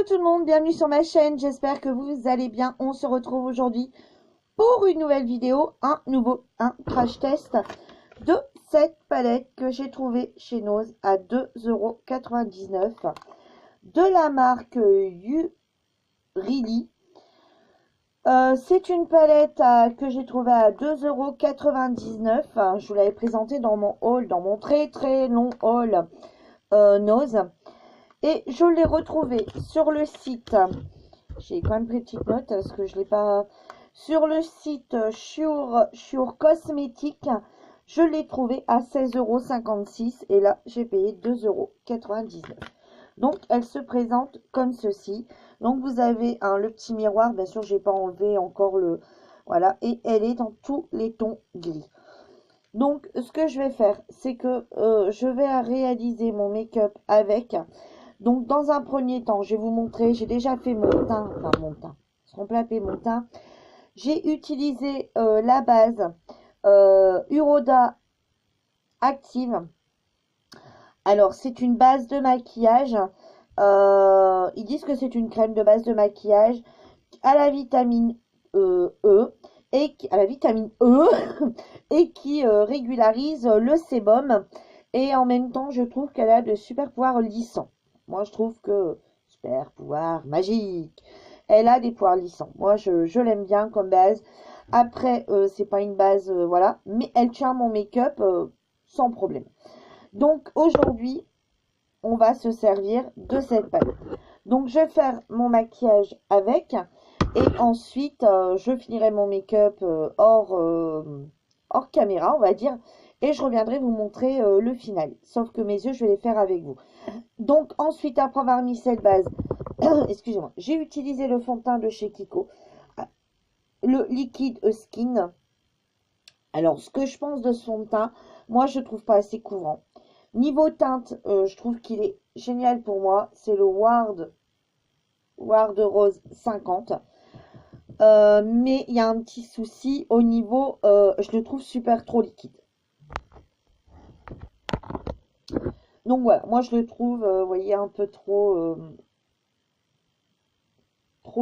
tout le monde, bienvenue sur ma chaîne, j'espère que vous allez bien. On se retrouve aujourd'hui pour une nouvelle vidéo, un crash test de cette palette que j'ai trouvée chez Nose à 2,99 € de la marque Really. C'est une palette que j'ai trouvée à 2,99 €. Je vous l'avais présentée dans mon haul, dans mon très long haul Nose. Et je l'ai retrouvé sur le site, j'ai quand même pris une petite note parce que je ne l'ai pas, sur le site Sure Cosmétique, je l'ai trouvé à 16,56 € et là j'ai payé 2,99 €. Donc elle se présente comme ceci. Donc vous avez le petit miroir, bien sûr j'ai pas enlevé encore le, voilà, et elle est dans tous les tons gris. Donc ce que je vais faire, c'est que je vais réaliser mon make-up avec. Donc, dans un premier temps, je vais vous montrer, j'ai déjà fait mon teint, ce qu'on peut appeler mon teint. J'ai utilisé la base Uroda Active. Alors, c'est une base de maquillage. Ils disent que c'est une crème de base de maquillage à la vitamine E et qui régularise le sébum. Et en même temps, je trouve qu'elle a de super pouvoirs lissants. Moi, je trouve que super pouvoir magique. Elle a des pouvoirs lissants. Moi, je l'aime bien comme base. Après, c'est pas une base, voilà. Mais elle tient mon make-up sans problème. Donc, aujourd'hui, on va se servir de cette palette. Donc, je vais faire mon maquillage avec. Et ensuite, je finirai mon make-up hors caméra, on va dire. Et je reviendrai vous montrer le final. Sauf que mes yeux, je vais les faire avec vous. Donc, ensuite, après avoir mis cette base, excusez-moi, j'ai utilisé le fond de teint de chez Kiko, le liquide Skin. Alors, ce que je pense de ce fond de teint, moi, je trouve pas assez couvrant. Niveau teinte, je trouve qu'il est génial pour moi. C'est le Ward Rose 50. Mais il y a un petit souci au niveau, je le trouve super trop liquide. Donc voilà, moi je le trouve, vous voyez, un peu trop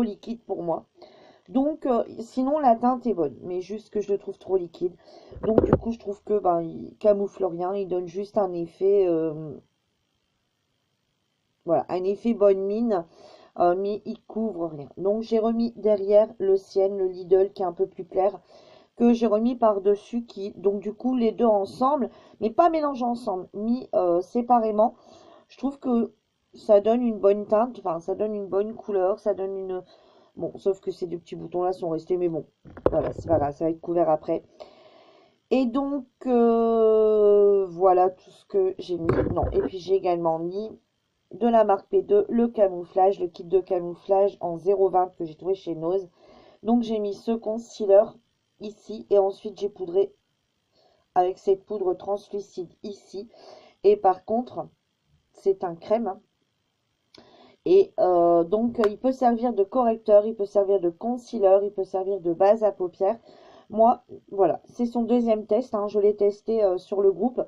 liquide pour moi. Donc sinon la teinte est bonne, mais juste que je le trouve trop liquide. Donc du coup je trouve que il camoufle rien, il donne juste un effet, voilà, un effet bonne mine. Mais il couvre rien. Donc j'ai remis derrière le Sienne, le Lidl qui est un peu plus clair, que j'ai remis par-dessus, qui donc du coup les deux ensemble, mais pas mélangés ensemble, mis séparément. Je trouve que ça donne une bonne teinte, enfin ça donne une bonne couleur, ça donne une... Bon, sauf que ces deux petits boutons là sont restés, mais bon, voilà, c'est pas grave, ça va être couvert après. Et donc, voilà tout ce que j'ai mis. Non, et puis j'ai également mis de la marque P2, le camouflage, le kit de camouflage en 0,20 que j'ai trouvé chez Nose. Donc j'ai mis ce concealer ici et ensuite j'ai poudré avec cette poudre translucide ici. Et par contre, c'est un crème. Et donc il peut servir de correcteur, il peut servir de concealer, il peut servir de base à paupières. Moi, voilà, c'est son deuxième test. Je l'ai testé sur le groupe.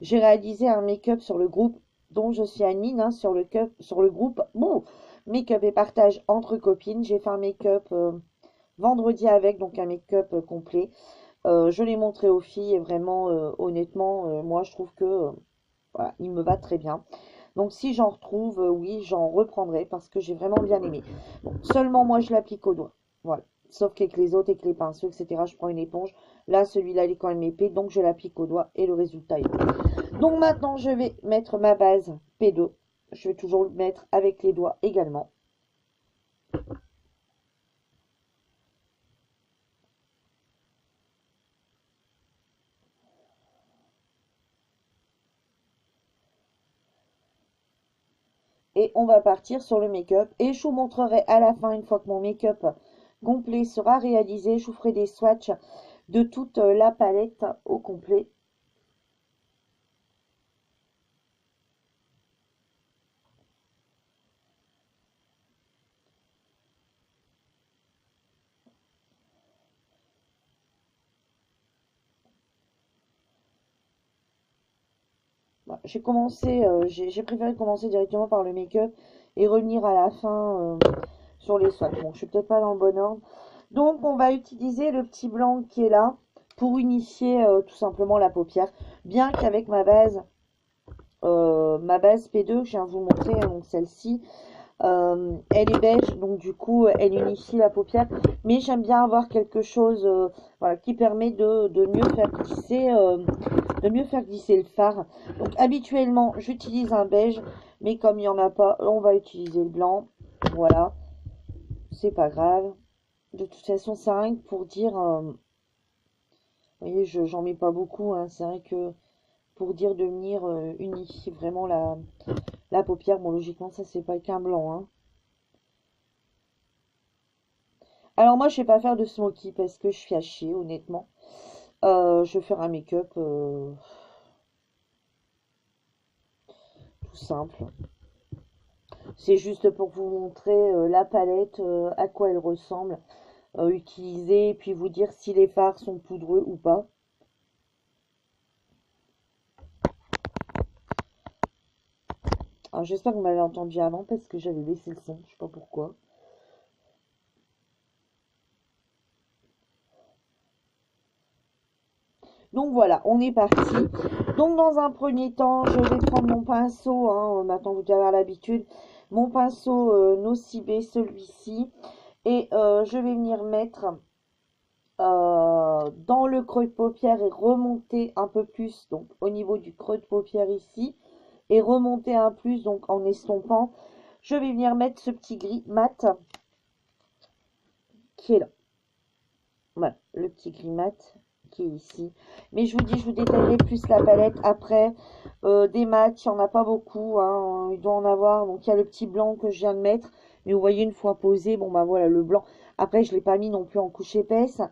J'ai réalisé un make-up sur le groupe dont je suis admin, sur le groupe. Bon, make-up et partage entre copines. J'ai fait un make-up vendredi avec, donc un make-up complet. Je l'ai montré aux filles et vraiment, honnêtement, moi je trouve que voilà, il me va très bien. Donc si j'en retrouve, oui, j'en reprendrai parce que j'ai vraiment bien aimé. Bon, seulement moi je l'applique au doigt. Voilà. Sauf qu'avec les autres, avec les pinceaux, etc., je prends une éponge. Là, celui-là, il est quand même épais, donc je l'applique au doigt et le résultat est bon. Donc maintenant, je vais mettre ma base P2. Je vais toujours le mettre avec les doigts également. Et on va partir sur le make-up. Et je vous montrerai à la fin, une fois que mon make-up complet sera réalisé, je vous ferai des swatchs de toute la palette au complet. J'ai préféré commencer directement par le make-up et revenir à la fin sur les swatchs. Bon, je suis peut-être pas dans le bon ordre. Donc, on va utiliser le petit blanc qui est là pour unifier tout simplement la paupière. Bien qu'avec ma base P2, je viens de vous montrer, hein, donc celle-ci, elle est beige, donc du coup, elle unifie la paupière. Mais j'aime bien avoir quelque chose voilà, qui permet de mieux faire glisser le fard. Donc habituellement, j'utilise un beige, mais comme il n'y en a pas, on va utiliser le blanc. Voilà, c'est pas grave. De toute façon, c'est rien que pour dire... vous voyez, j'en mets pas beaucoup, hein, c'est vrai que pour dire de venir unifier vraiment la paupière. Bon, logiquement, ça, c'est pas qu'un blanc, hein. Alors moi, je vais pas faire de smoky parce que je suis à chier, honnêtement. Je vais faire un make-up tout simple. C'est juste pour vous montrer la palette, à quoi elle ressemble, utiliser, et puis vous dire si les fards sont poudreux ou pas. Alors j'espère que vous m'avez entendu avant parce que j'avais baissé le son, je sais pas pourquoi. Donc voilà, on est parti. Donc dans un premier temps, je vais prendre mon pinceau, hein, maintenant vous devez avoir l'habitude, mon pinceau Nocibé, celui-ci, et je vais venir mettre dans le creux de paupière et remonter un peu plus, donc au niveau du creux de paupière ici, et remonter un plus, donc en estompant, je vais venir mettre ce petit gris mat qui est là. Voilà, le petit gris mat qui est ici. Mais je vous dis, je vous détaillerai plus la palette après. Des mats, il n'y en a pas beaucoup, hein, il doit en avoir. Donc il y a le petit blanc que je viens de mettre. Mais vous voyez, une fois posé, bon bah voilà, le blanc. Après, je ne l'ai pas mis non plus en couche épaisse.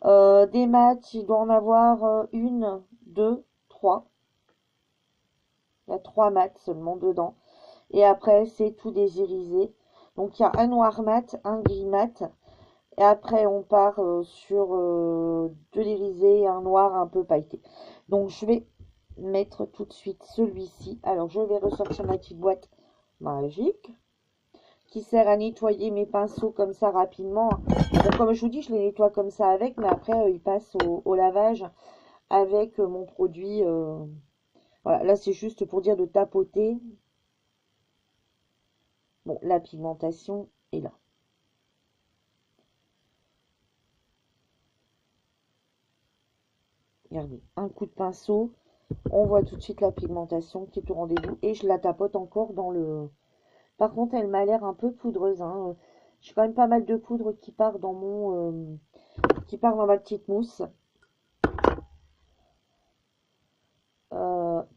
Des mats, il doit en avoir une, deux, trois. Il y a trois mats seulement dedans. Et après, c'est tout des irisés. Donc il y a un noir mat, un gris mat. Et après, on part sur de l'irisé et un noir un peu pailleté. Donc, je vais mettre tout de suite celui-ci. Alors, je vais ressortir ma petite boîte magique qui sert à nettoyer mes pinceaux comme ça rapidement. Donc, comme je vous dis, je les nettoie comme ça avec, mais après, ils passent au lavage avec mon produit. Voilà, là, c'est juste pour dire de tapoter. Bon, la pigmentation est là. Regardez, un coup de pinceau. On voit tout de suite la pigmentation qui est au rendez-vous. Et je la tapote encore dans le... Par contre, elle m'a l'air un peu poudreuse, hein. J'ai quand même pas mal de poudre qui part dans mon... qui part dans ma petite mousse.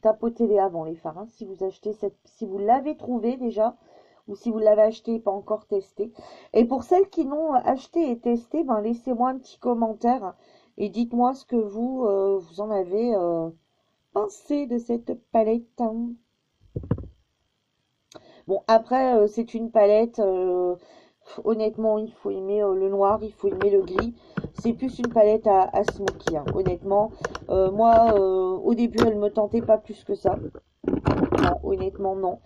Tapotez-les avant les fards, hein, si vous achetez cette... si vous l'avez trouvé déjà, ou si vous l'avez acheté et pas encore testé. Et pour celles qui l'ont acheté et testé, ben, laissez-moi un petit commentaire et dites-moi ce que vous en avez pensé de cette palette, hein. Bon, après, c'est une palette. Honnêtement, il faut aimer le noir, il faut aimer le gris. C'est plus une palette à smoky, hein. Honnêtement, moi, au début, elle me tentait pas plus que ça. Non, honnêtement, non.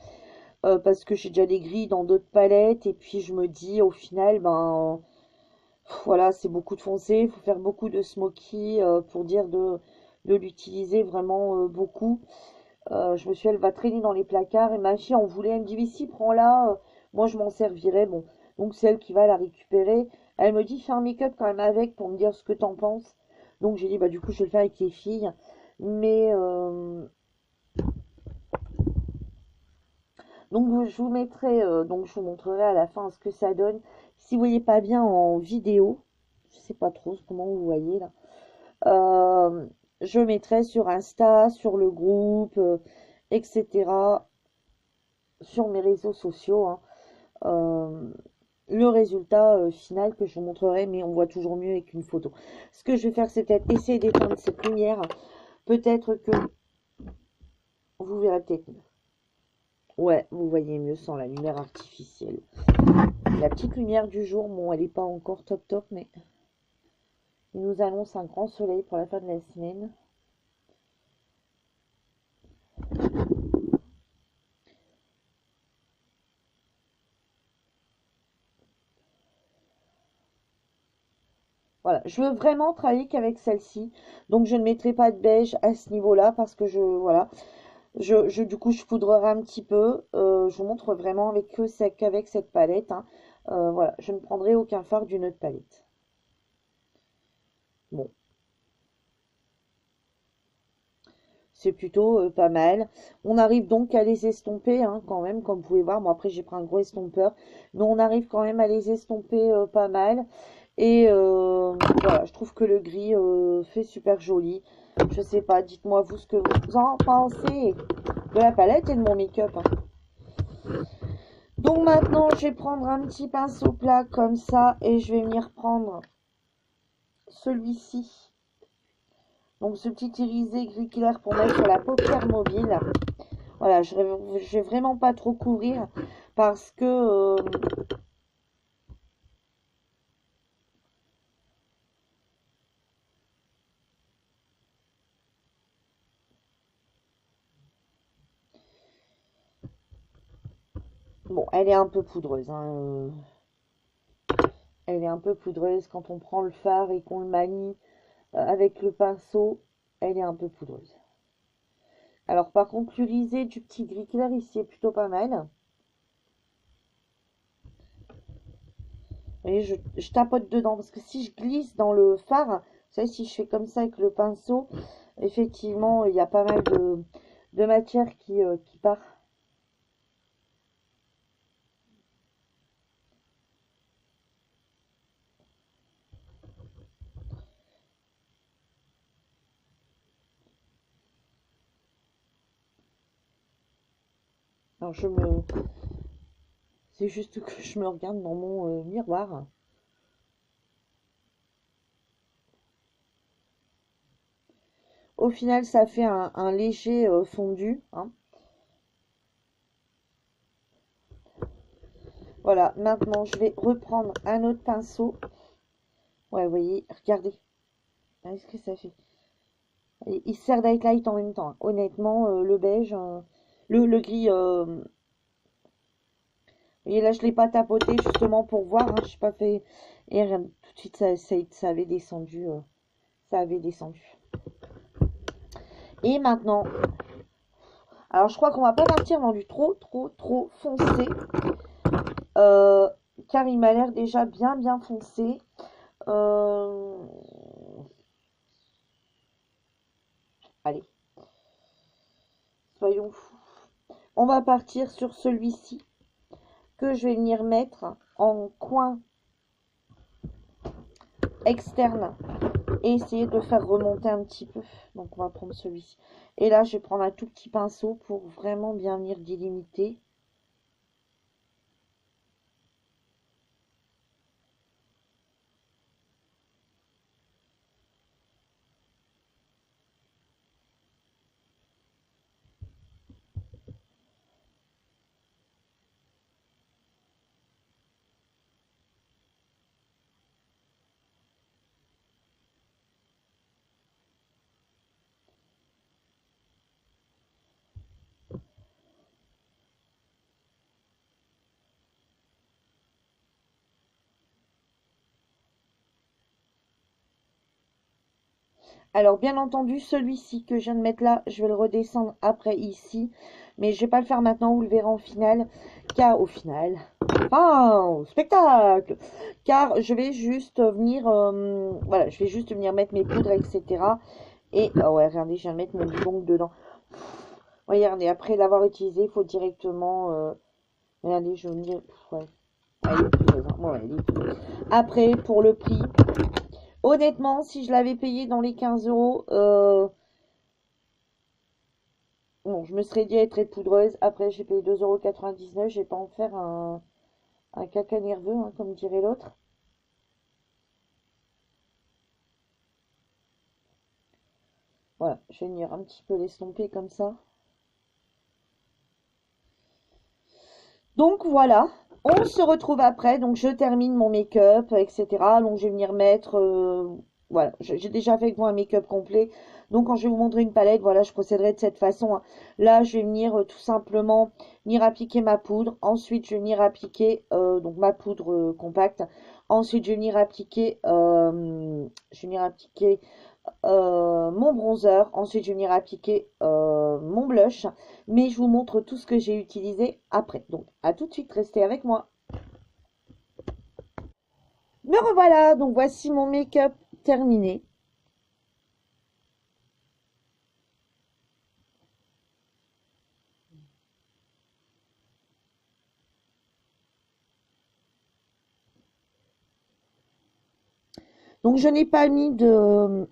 Parce que j'ai déjà des gris dans d'autres palettes. Et puis, je me dis, au final, ben, voilà, c'est beaucoup de foncé. Il faut faire beaucoup de smoky pour dire de l'utiliser vraiment beaucoup. Je me suis dit, elle va traîner dans les placards. Et ma fille en voulait. Elle me dit, mais si, prends-la. Moi, je m'en servirai. Bon, donc c'est elle qui va la récupérer. Elle me dit, fais un make-up quand même avec pour me dire ce que t'en penses. Donc j'ai dit, bah du coup, je vais le faire avec les filles. Mais, donc je vous mettrai, donc je vous montrerai à la fin ce que ça donne. Si vous voyez pas bien en vidéo, je sais pas trop comment vous voyez là. Je mettrai sur Insta, sur le groupe, etc. Sur mes réseaux sociaux, hein, le résultat final que je vous montrerai, mais on voit toujours mieux avec une photo. Ce que je vais faire, c'est peut-être essayer d'éteindre cette lumière. Peut-être que vous verrez peut-être mieux. Ouais, vous voyez mieux sans la lumière artificielle. La petite lumière du jour, bon, elle n'est pas encore top top, mais il nous annonce un grand soleil pour la fin de la semaine. Voilà, je veux vraiment travailler qu'avec celle-ci. Donc, je ne mettrai pas de beige à ce niveau-là parce que voilà, du coup, je poudrerai un petit peu. Je vous montre vraiment qu'avec cette palette, hein. Voilà, je ne prendrai aucun fard d'une autre palette. Bon, c'est plutôt pas mal. On arrive donc à les estomper, hein, quand même, comme vous pouvez voir. Bon, après, j'ai pris un gros estompeur. Mais on arrive quand même à les estomper pas mal. Et voilà, je trouve que le gris fait super joli. Je sais pas, dites-moi vous ce que vous en pensez de la palette et de mon make-up, hein. Donc maintenant, je vais prendre un petit pinceau plat comme ça et je vais venir prendre celui-ci. Donc ce petit irisé gris clair pour mettre sur la paupière mobile. Voilà, je vais vraiment pas trop couvrir parce que bon, elle est un peu poudreuse, hein, elle est un peu poudreuse quand on prend le fard et qu'on le manie avec le pinceau. Elle est un peu poudreuse. Alors par contre, l'irisé du petit gris clair ici est plutôt pas mal. Et je tapote dedans parce que si je glisse dans le fard, vous savez, si je fais comme ça avec le pinceau, effectivement, il y a pas mal de matière qui part. Alors c'est juste que je me regarde dans mon miroir. Au final, ça fait un léger fondu, hein. Voilà, maintenant je vais reprendre un autre pinceau. Ouais, vous voyez, regardez. Qu'est-ce que ça fait? Il sert d'highlight en même temps, hein. Honnêtement, le beige, le gris, et là je l'ai pas tapoté justement pour voir, hein, je n'ai pas fait. Et rien, tout de suite ça avait descendu. Ça avait descendu. Et maintenant, alors je crois qu'on va pas partir dans du trop foncé. euh, Car il m'a l'air déjà bien foncé. Euh, Allez, soyons fous. On va partir sur celui-ci que je vais venir mettre en coin externe et essayer de faire remonter un petit peu. Donc on va prendre celui-ci. Et là, je vais prendre un tout petit pinceau pour vraiment bien venir délimiter. Alors, bien entendu, celui-ci que je viens de mettre là, je vais le redescendre après ici. Mais je vais pas le faire maintenant, vous le verrez en finale. Car, au final, enfin, au spectacle. Car je vais juste venir, voilà, je vais juste venir mettre mes poudres, etc. Et, oh ouais, regardez, je viens de mettre mon bidon dedans. Regardez, après l'avoir utilisé, il faut directement, regardez, je vais venir, ouais, elle est poudreuse, hein. Ouais, elle est poudreuse. Après, pour le prix, honnêtement, si je l'avais payé dans les 15 euros, bon, je me serais dit elle est très poudreuse. Après, j'ai payé 2,99 €. Je vais pas en faire un caca nerveux, hein, comme dirait l'autre. Voilà, je vais venir un petit peu l'estomper comme ça. Donc voilà, on se retrouve après. Donc je termine mon make-up, etc. Donc je vais venir mettre voilà, j'ai déjà fait avec moi un make-up complet. Donc quand je vais vous montrer une palette, voilà, je procéderai de cette façon, hein. Là, je vais venir tout simplement venir appliquer ma poudre. Ensuite, je vais venir appliquer donc ma poudre compacte. Ensuite, je vais venir appliquer, mon bronzer. Ensuite, je vais venir appliquer mon blush. Mais je vous montre tout ce que j'ai utilisé après. Donc, à tout de suite, restez avec moi. Me revoilà, donc voici mon make-up terminé. Donc je n'ai pas mis de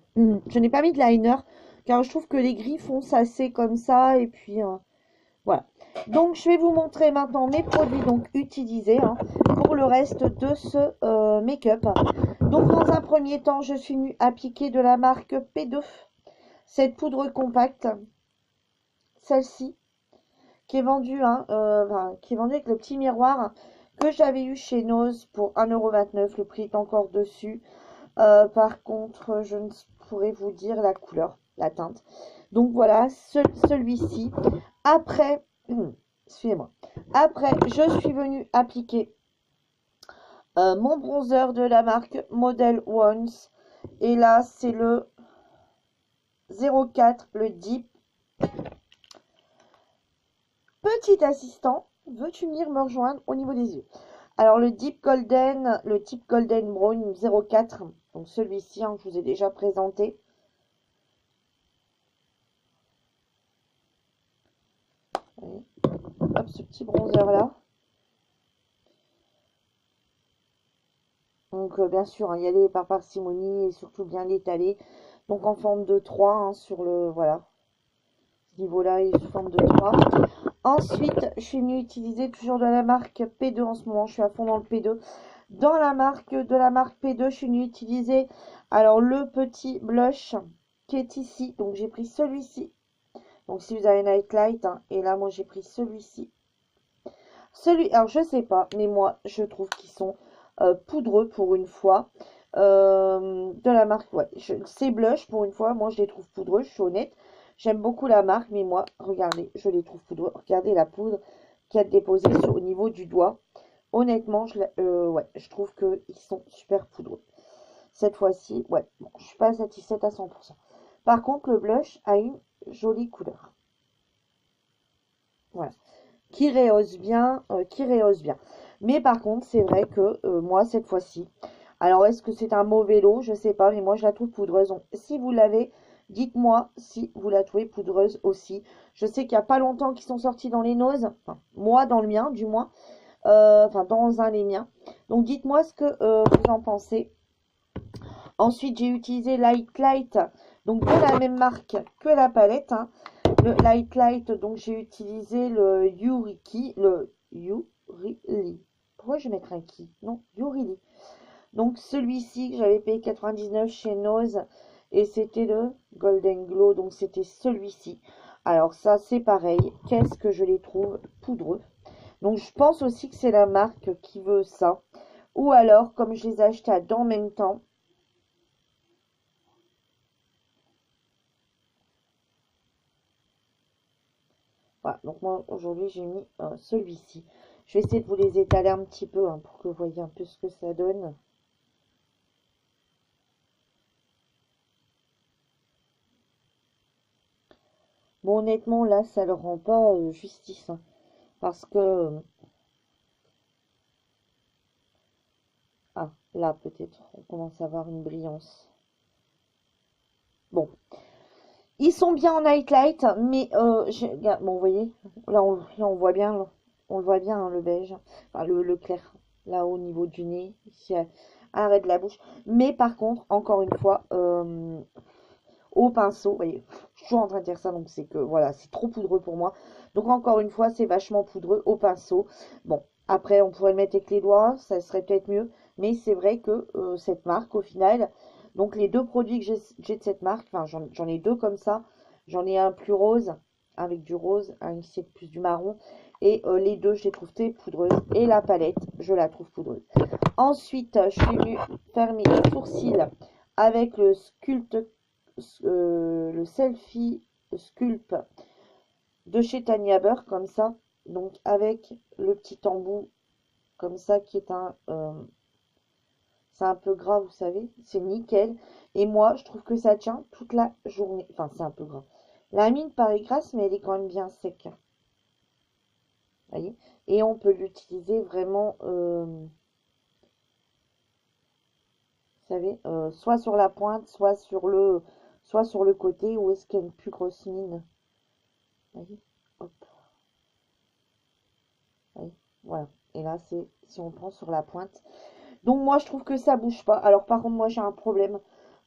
liner car je trouve que les gris foncent assez comme ça et puis voilà. Donc je vais vous montrer maintenant mes produits donc utilisés, hein, pour le reste de ce make-up. Donc dans un premier temps, je suis venue appliquer de la marque P2 cette poudre compacte, celle-ci qui est vendue, hein, qui est vendue avec le petit miroir que j'avais eu chez Nose pour 1,29 €. Le prix est encore dessus. Par contre, je ne pourrais vous dire la couleur, la teinte. Donc voilà, celui-ci. Après, suivez-moi. Après, je suis venue appliquer mon bronzer de la marque Model Ones. Et là, c'est le 04, le Deep. Petit assistant, veux-tu venir me rejoindre au niveau des yeux? Alors le Deep Golden Brown 04, donc celui-ci, hein, je vous ai déjà présenté. Hop, ce petit bronzer là. Donc bien sûr, hein, y aller par parcimonie et surtout bien l'étaler. Donc en forme de 3, hein, sur le, voilà, ce niveau-là est sous forme de 3. Ensuite, je suis venue utiliser toujours de la marque P2 en ce moment, je suis à fond dans le P2. Dans la marque P2, je suis venue utiliser alors le petit blush qui est ici. Donc j'ai pris celui-ci. Donc si vous avez Nightlight, hein, et là moi j'ai pris celui-ci. Alors je sais pas, mais moi je trouve qu'ils sont poudreux pour une fois. De la marque, ouais, c'est blush pour une fois, moi je les trouve poudreux, je suis honnête. J'aime beaucoup la marque, mais moi, regardez, je les trouve poudreux. Regardez la poudre qu'il y a déposée au niveau du doigt. Honnêtement, ouais, je trouve qu'ils sont super poudreux. Cette fois-ci, ouais, bon, je suis pas satisfaite à 100%. Par contre, le blush a une jolie couleur. Voilà. Qui rehausse bien, qui rehausse bien. Mais par contre, c'est vrai que moi, cette fois-ci, alors est-ce que c'est un mauvais lot? Je sais pas, mais moi, je la trouve poudreuse. Donc, si vous l'avez, dites-moi si vous la trouvez poudreuse aussi. Je sais qu'il n'y a pas longtemps qu'ils sont sortis dans les noses, enfin, moi, dans le mien, du moins, enfin, dans un des miens. Donc, dites-moi ce que vous en pensez. Ensuite, j'ai utilisé Light, donc de la même marque que la palette, hein. Le Light, donc j'ai utilisé le Yurili. Pourquoi je vais mettre un qui? Non, Yurili. Donc celui-ci que j'avais payé 99 chez Nose et c'était le Golden Glow, donc c'était celui-ci. Alors ça c'est pareil, qu'est-ce que je les trouve poudreux. Donc je pense aussi que c'est la marque qui veut ça. Ou alors comme je les ai achetés à en même temps. Voilà, donc moi aujourd'hui j'ai mis celui-ci. Je vais essayer de vous les étaler un petit peu, hein, pour que vous voyez un peu ce que ça donne. Bon, honnêtement, là, ça ne rend pas justice, hein, parce que... ah, là, peut-être, on commence à avoir une brillance. Bon, ils sont bien en nightlight, mais... bon, vous voyez, là, on voit bien, on le voit bien, hein, le beige, enfin, le clair, là, au niveau du nez, ici, à l'arrêt de la bouche. Mais par contre, encore une fois, au pinceau, vous voyez, je suis toujours en train de dire ça, donc c'est que voilà, c'est trop poudreux pour moi. Donc encore une fois, c'est vachement poudreux au pinceau. Bon, après, on pourrait le mettre avec les doigts, ça serait peut-être mieux, mais c'est vrai que cette marque, au final, donc les deux produits que j'ai de cette marque, enfin j'en ai deux comme ça, j'en ai un plus rose, avec du rose, un qui c'est plus du marron, et les deux, je les trouve très poudreuses, et la palette, je la trouve poudreuse. Ensuite, je suis venue faire mes sourcils avec le Selfie Sculpt de chez Tanya Burr, comme ça. Donc avec le petit embout comme ça qui est c'est un peu gras, vous savez, c'est nickel. Et moi, je trouve que ça tient toute la journée. Enfin, c'est un peu gras. La mine paraît grasse, mais elle est quand même bien sec. Vous voyez? Et on peut l'utiliser vraiment, vous savez, soit sur la pointe, soit sur le côté, où est-ce qu'il y a une plus grosse mine. Vous voyez? Hop. Vous voyez? Voilà. Et là, c'est si on prend sur la pointe. Donc moi, je trouve que ça bouge pas. Alors par contre, moi, j'ai un problème.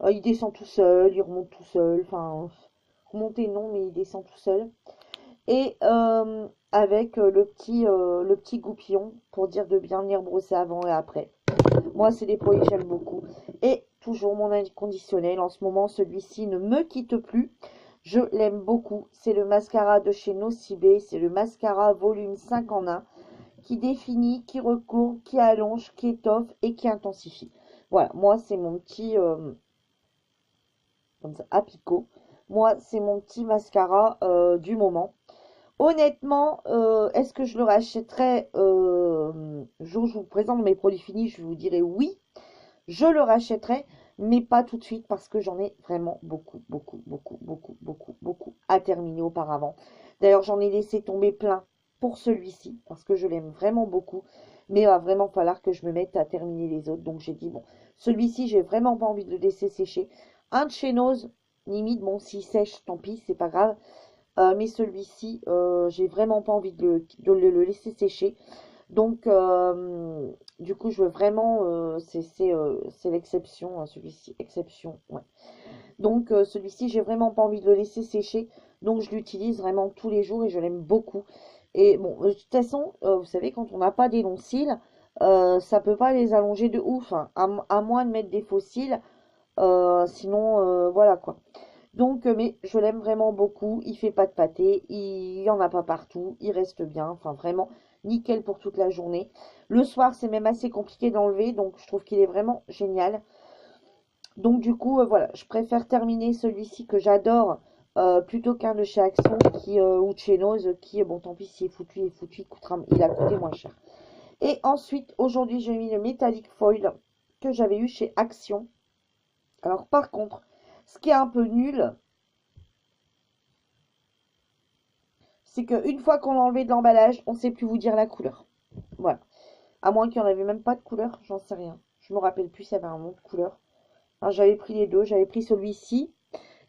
Il descend tout seul, il remonte tout seul. Enfin, remonter non, mais il descend tout seul. Et avec le petit goupillon pour dire de bien venir brosser avant et après. Moi, c'est des produits que j'aime beaucoup. Et toujours mon inconditionnel. En ce moment, celui-ci ne me quitte plus. Je l'aime beaucoup. C'est le mascara de chez Nocibé. C'est le mascara volume 5 en 1 qui définit, qui recourbe, qui allonge, qui étoffe et qui intensifie. Voilà, moi, c'est mon petit... comme ça, à picot. Moi, c'est mon petit mascara du moment. Honnêtement, est-ce que je le rachèterais jour où je vous présente mes produits finis, je vous dirais oui, je le rachèterai, mais pas tout de suite parce que j'en ai vraiment beaucoup, beaucoup, beaucoup, beaucoup, beaucoup, beaucoup à terminer auparavant. D'ailleurs, j'en ai laissé tomber plein pour celui-ci parce que je l'aime vraiment beaucoup, mais il va vraiment falloir que je me mette à terminer les autres. Donc j'ai dit, bon, celui-ci, j'ai vraiment pas envie de le laisser sécher. Un de chez Nose, limite, bon, s'il sèche, tant pis, c'est pas grave. Mais celui-ci, j'ai vraiment pas envie de le laisser sécher. Donc, du coup, je veux vraiment, c'est l'exception, hein, celui-ci, exception, ouais. Donc, celui-ci, j'ai vraiment pas envie de le laisser sécher. Donc, je l'utilise vraiment tous les jours et je l'aime beaucoup. Et bon, de toute façon, vous savez, quand on n'a pas des longs cils, ça peut pas les allonger de ouf, hein, à moins de mettre des faux cils. Sinon, voilà quoi. Donc, mais je l'aime vraiment beaucoup. Il fait pas de pâté. Il y en a pas partout. Il reste bien. Enfin, vraiment nickel pour toute la journée. Le soir, c'est même assez compliqué d'enlever. Donc, je trouve qu'il est vraiment génial. Donc, du coup, voilà. Je préfère terminer celui-ci que j'adore plutôt qu'un de chez Action ou de chez Nose qui, bon, tant pis, s'il est foutu, il est foutu. Il a coûté moins cher. Et ensuite, aujourd'hui, j'ai mis le Metallic Foil que j'avais eu chez Action. Alors, par contre, ce qui est un peu nul, c'est qu'une fois qu'on l'a enlevé de l'emballage, on ne sait plus vous dire la couleur. Voilà. À moins qu'il n'y en avait même pas de couleur, j'en sais rien. Je me rappelle plus s'il y avait un nom de couleur. Alors, j'avais pris les deux. J'avais pris celui-ci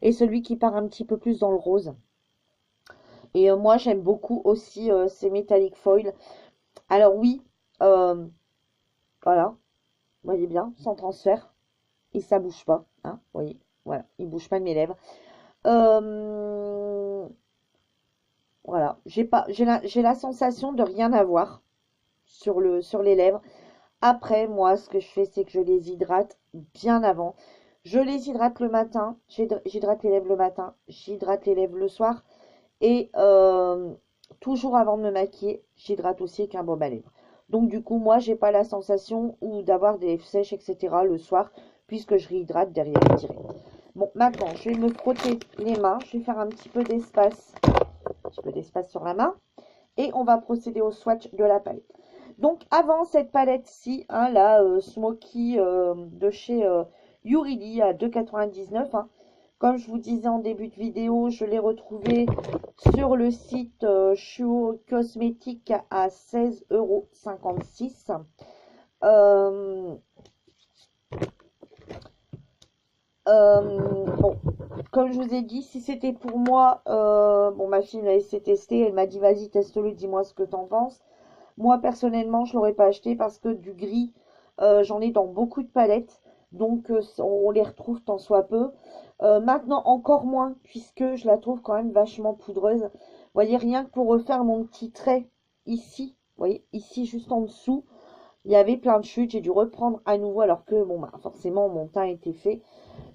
et celui qui part un petit peu plus dans le rose. Et moi, j'aime beaucoup aussi ces Metallic Foil. Alors oui, euh, voilà. Vous voyez bien, sans transfert. Et ça bouge pas. Hein, vous voyez, voilà. Il bouge pas de mes lèvres. Euh, voilà. J'ai la sensation de rien avoir sur les lèvres. Après, moi, ce que je fais, c'est que je les hydrate bien avant. Je les hydrate le matin, j'hydrate les lèvres le matin, j'hydrate les lèvres le soir. Et toujours avant de me maquiller, j'hydrate aussi avec un baume à lèvres. Donc du coup, moi, j'ai pas la sensation ou d'avoir des lèvres sèches, etc. le soir, puisque je réhydrate derrière direct. Bon, maintenant, je vais me frotter les mains. Je vais faire un petit peu d'espace sur la main. Et on va procéder au swatch de la palette. Donc avant cette palette-ci, hein, la Smoky de chez Yurili à 2,99 €, hein. Comme je vous disais en début de vidéo, je l'ai retrouvée sur le site Shuo Cosmétique à 16,56 €. Bon, comme je vous ai dit, si c'était pour moi, bon, ma fille l'a laissé tester, elle m'a dit vas-y teste-le, dis-moi ce que t'en penses. Moi, personnellement, je ne l'aurais pas acheté parce que du gris, j'en ai dans beaucoup de palettes. Donc, on les retrouve tant soit peu. Maintenant, encore moins, puisque je la trouve quand même vachement poudreuse. Vous voyez, rien que pour refaire mon petit trait ici, vous voyez, ici, juste en dessous, il y avait plein de chutes. J'ai dû reprendre à nouveau, alors que, bon, bah, forcément, mon teint était fait.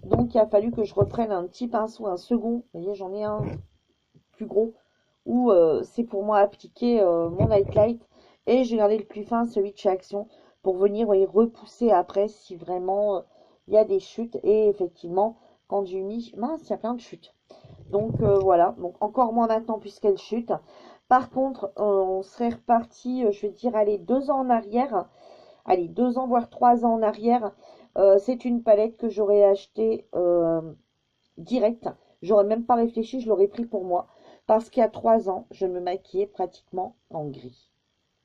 Donc, il a fallu que je reprenne un petit pinceau, un second. Vous voyez, j'en ai un plus gros où c'est pour moi appliquer mon highlight et j'ai gardé le plus fin, celui de chez Action, pour venir, vous voyez, repousser après si vraiment il y a des chutes. Et effectivement, quand j'ai mis, mince, il y a plein de chutes. Donc voilà, donc encore moins maintenant puisqu'elle chute. Par contre, on serait reparti, je vais dire, allez, 2 ans en arrière. Allez, 2 ans, voire 3 ans en arrière. C'est une palette que j'aurais achetée direct. J'aurais même pas réfléchi, je l'aurais pris pour moi. Parce qu'il y a 3 ans, je me maquillais pratiquement en gris.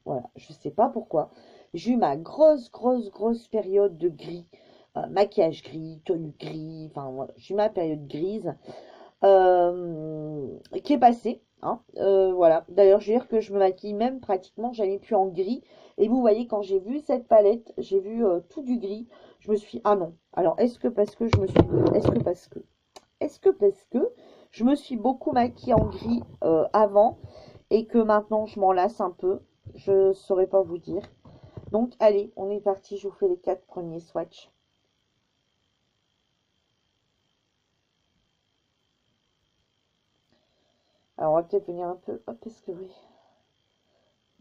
Voilà, je sais pas pourquoi. J'ai eu ma grosse période de gris. Maquillage gris, tenue gris, enfin voilà, j'ai eu ma période grise qui est passée. Hein, voilà, d'ailleurs, je veux dire que je me maquille même pratiquement jamais plus en gris. Et vous voyez, quand j'ai vu cette palette, j'ai vu tout du gris. Je me suis, ah non. Alors, est-ce que parce que je me suis, est-ce que parce que je me suis beaucoup maquillée en gris avant et que maintenant je m'en lasse un peu, je saurais pas vous dire. Donc, allez, on est parti. Je vous fais les 4 premiers swatchs. Alors, on va peut-être venir un peu, hop, parce que oui,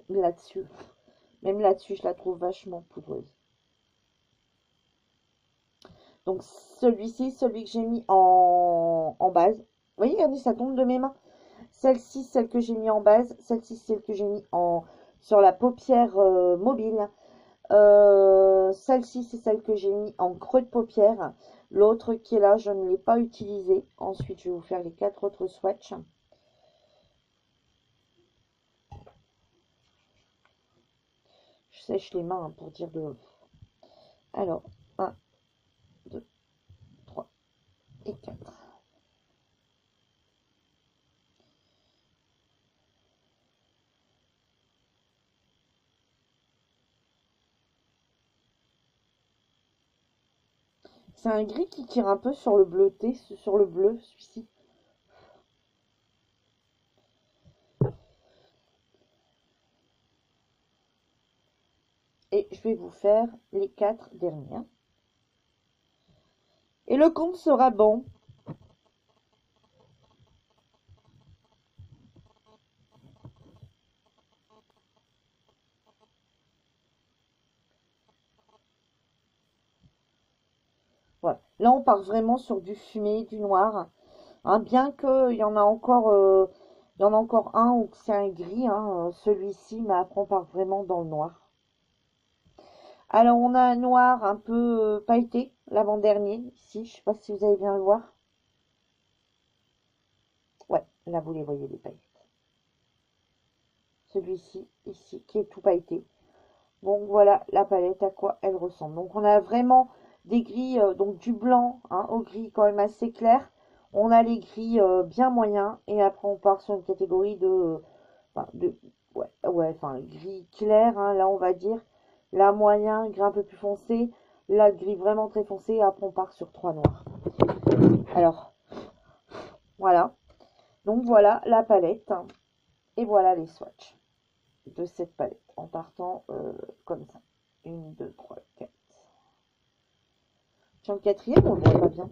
là-dessus, même là-dessus, je la trouve vachement poudreuse. Donc, celui-ci, celui que j'ai mis en base. Vous voyez, regardez, ça tombe de mes mains. Celle-ci, celle que j'ai mis en base. Celle-ci, celle que j'ai mis sur la paupière mobile. Celle-ci, c'est celle que j'ai mis en creux de paupière. L'autre qui est là, je ne l'ai pas utilisée. Ensuite, je vais vous faire les 4 autres swatchs. Je sèche les mains hein, pour dire de... Alors, 1, 2, 3 et 4. C'est un gris qui tire un peu sur le bleuté, sur le bleu, celui-ci. Et je vais vous faire les 4 dernières. Et le compte sera bon. Voilà. Là, on part vraiment sur du fumé, du noir. Hein, bien qu'il y en a encore, il y en a encore un où c'est un gris, hein, celui-ci, mais après on part vraiment dans le noir. Alors, on a un noir un peu pailleté, l'avant-dernier, ici. Je sais pas si vous allez bien le voir. Ouais, là, vous les voyez, les paillettes. Celui-ci, ici, qui est tout pailleté. Bon, voilà la palette, à quoi elle ressemble. Donc, on a vraiment des gris, donc du blanc hein, au gris quand même assez clair. On a les gris bien moyens. Et après, on part sur une catégorie enfin, enfin, gris clair, hein, là, on va dire. Là, moyen, gris un peu plus foncé. Là, gris vraiment très foncé. Et après, on part sur 3 noirs. Alors, voilà. Donc, voilà la palette. Et voilà les swatchs de cette palette. En partant comme ça. 1, 2, 3, 4. Tiens, le quatrième, on ne le voit pas bien.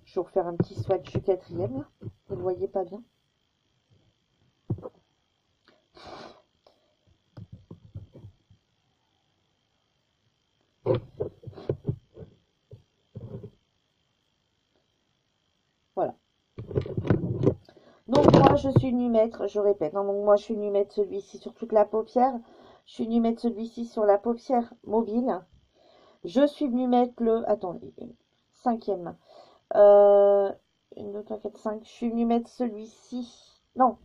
Je vais vous refaire un petit swatch du quatrième, là. Vous ne le voyez pas bien. Voilà. Donc, moi, je suis venue mettre, je répète, hein, donc moi, je suis venue mettre celui-ci sur toute la paupière. Je suis venue mettre celui-ci sur la paupière mobile. Je suis venue mettre le... Attendez, cinquième. 1, 2, 3, 4, 5. Je suis venue mettre celui-ci. Non,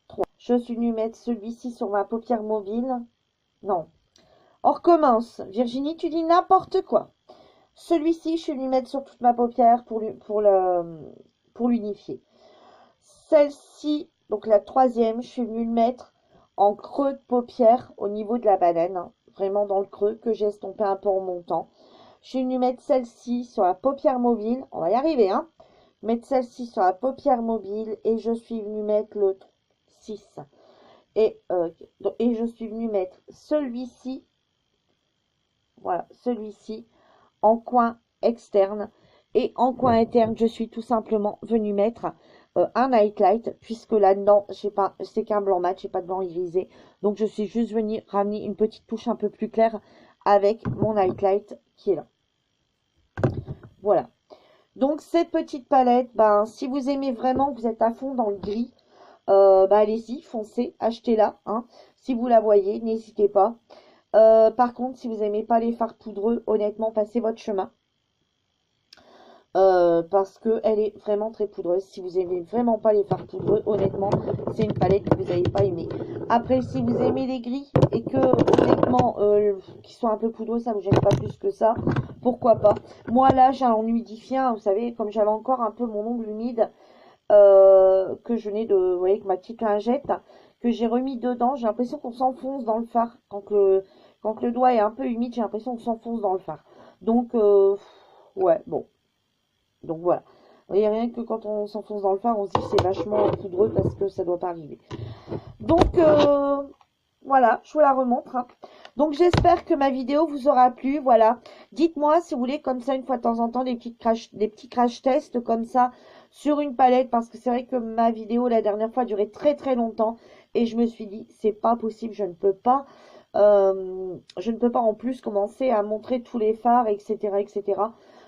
3. Je suis venue mettre celui-ci sur ma paupière mobile. Non. On recommence. Virginie, tu dis n'importe quoi. Celui-ci, je suis venue mettre sur toute ma paupière pour l'unifier. Celle-ci, donc la troisième, je suis venue le mettre en creux de paupière au niveau de la baleine. Hein, vraiment dans le creux que j'ai estompé un peu en montant. Je suis venue mettre celle-ci sur la paupière mobile. On va y arriver, hein. Mettre celle-ci sur la paupière mobile. Et je suis venue mettre le 6. Et je suis venue mettre celui-ci. Voilà, celui-ci en coin externe. Et en coin interne, je suis tout simplement venue mettre un nightlight, puisque là-dedans, c'est qu'un blanc mat, j'ai pas de blanc irisé. Donc, je suis juste venue ramener une petite touche un peu plus claire avec mon nightlight qui est là. Voilà. Donc cette petite palette, ben, si vous aimez vraiment, vous êtes à fond dans le gris, ben, allez-y, foncez, achetez-la. Hein. Si vous la voyez, n'hésitez pas. Par contre, si vous n'aimez pas les fards poudreux, honnêtement, passez votre chemin. Parce que elle est vraiment très poudreuse. Si vous aimez vraiment pas les fards poudreux, honnêtement, c'est une palette que vous n'allez pas aimer. Après, si vous aimez les gris et que honnêtement, qu'ils soient un peu poudreux, ça vous gêne pas plus que ça, pourquoi pas. Moi là, j'ai un humidifiant, vous savez, comme j'avais encore un peu mon ongle humide, que je n'ai de, vous voyez, avec ma petite lingette, que j'ai remis dedans, j'ai l'impression qu'on s'enfonce dans le fard. Quand le doigt est un peu humide, j'ai l'impression qu'on s'enfonce dans le fard. Donc, ouais, bon. Donc voilà. Vous voyez, rien que quand on s'enfonce dans le phare, on se dit que c'est vachement poudreux parce que ça doit pas arriver. Donc voilà, je vous la remontre. Hein. Donc j'espère que ma vidéo vous aura plu. Voilà. Dites-moi si vous voulez comme ça une fois de temps en temps des petits crash tests comme ça sur une palette parce que c'est vrai que ma vidéo la dernière fois a duré très très longtemps et je me suis dit c'est pas possible, je ne peux pas. Je ne peux pas en plus commencer à montrer tous les fards, etc., etc.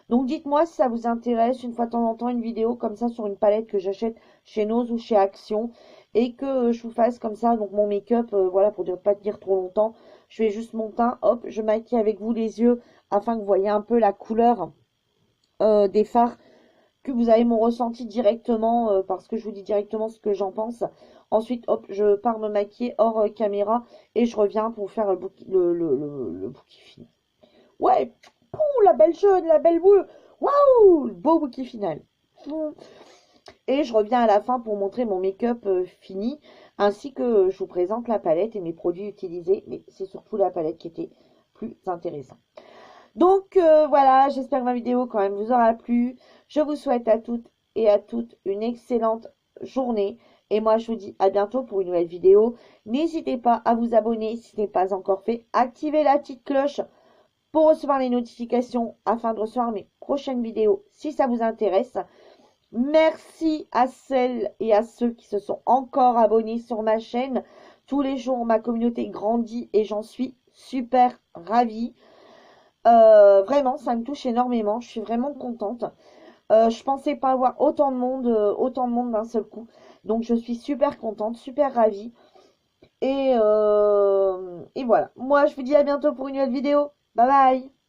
Donc dites-moi si ça vous intéresse une fois de temps en temps une vidéo comme ça sur une palette que j'achète chez Nose ou chez Action et que je vous fasse comme ça donc mon make-up, voilà, pour ne pas dire trop longtemps. Je fais juste mon teint, hop, je maquille avec vous les yeux afin que vous voyez un peu la couleur des fards, que vous avez mon ressenti directement parce que je vous dis directement ce que j'en pense. Ensuite, hop, je pars me maquiller hors caméra et je reviens pour faire le bouquet final. Ouais, pouh, la belle jaune, la belle bleue. Waouh, le beau bouquet final. Et je reviens à la fin pour montrer mon make-up fini, ainsi que je vous présente la palette et mes produits utilisés. Mais c'est surtout la palette qui était plus intéressante. Donc voilà, j'espère que ma vidéo quand même vous aura plu. Je vous souhaite à toutes et à toutes une excellente journée. Et moi, je vous dis à bientôt pour une nouvelle vidéo. N'hésitez pas à vous abonner si ce n'est pas encore fait. Activez la petite cloche pour recevoir les notifications afin de recevoir mes prochaines vidéos si ça vous intéresse. Merci à celles et à ceux qui se sont encore abonnés sur ma chaîne. Tous les jours, ma communauté grandit et j'en suis super ravie. Vraiment, ça me touche énormément. Je suis vraiment contente. Je pensais pas avoir autant de monde d'un seul coup. Donc, je suis super contente, super ravie. Et voilà. Moi, je vous dis à bientôt pour une nouvelle vidéo. Bye bye.